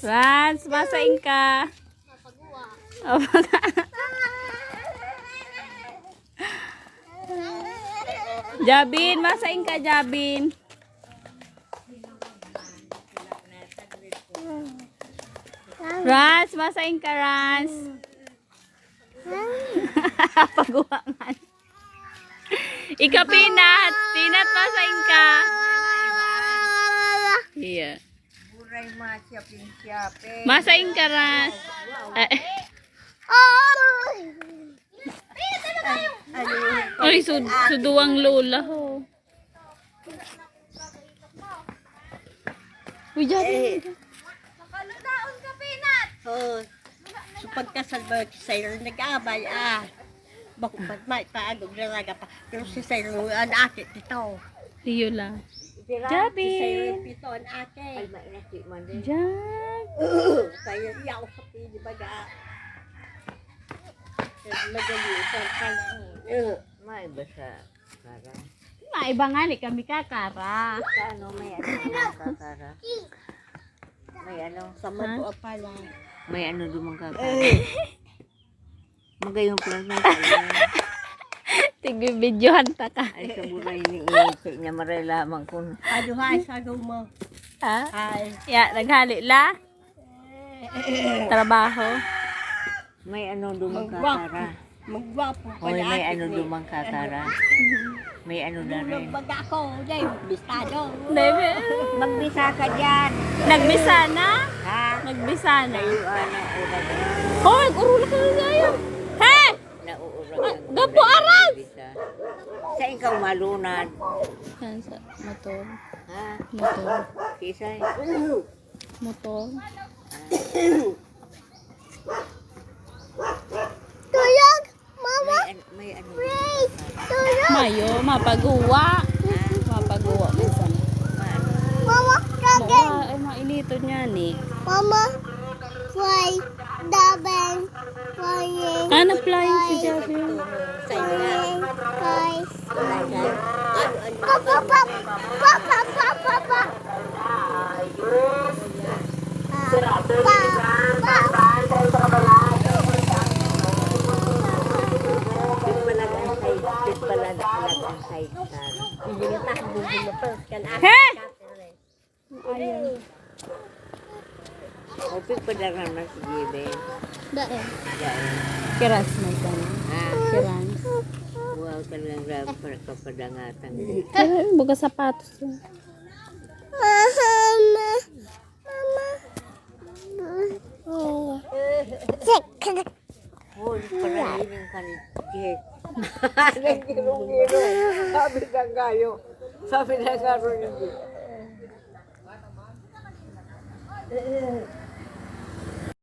Rans, masaing ka. Oh, Jabin, masaing ka, Jabin. Rans, masaing ka, Rans. Paguangan. Ika, Pinat. Pinat, masaing ka. Iya. Masaing ka, Rans. Ay, suduang lola ho. Uy, Jabin. Nakalutaon ka, Pinat! Oh, so pagkasal ba si Sailor nag-abay Bakit may paagog na raga pa. Pero si Sailor ang ate dito. Iyo lang. Si Sailor Jabin. pito ang ate. Jab. Kaya yaw sa pili baga. Magalitan ka lang. May basa. Kara. Maiba nga ni kami kakara. Kano may ano kakara? May ano? Sa mabuo pala. May ano dumang kakara? Magayong plan na kaya. Tigbi-videohan ta ka. Ay sa buray ni Ike niya maray lamang kung Ano hay, sago mo. Ha? Hay. Ya, naghali la. Trabaho. may ano dumang kakara. Magwapo pala. Hoy, may ano dumang kakara. May ano na rin. Baga ako, day, bistado. Baby. Magbisa ka dyan. Nagbisa na? Ha? Nagbisa na. Kayo ano, urag na. Oh, nag-urula ka na tayo. He! Nauurag na. Gapo aral! Sa ikaw malunad. Yan sa motor. Ha? Motor. Kisay. Motor. Tuyog! Mama! May ano. Tuyog! Mayo, mapaguwa. Mapaguwa mo sa Mama, kagin! ay mainito niya ni. Mama, fly, dabang, flying, Ano flying si Jabin? flying, guys. Papa, papa, papa, papa, papa. He! Opik padaran mas gibe. Dae. Dahil. Kiras na ito. Ha? Kiras. Wow, talagang grab para kapadangatan. Buka sapatos. Mama, mama. Oh. Hoy, parahin ka ni Jake. Nagkirong-kirong. Sabi na kayo. Sabi na karoon yung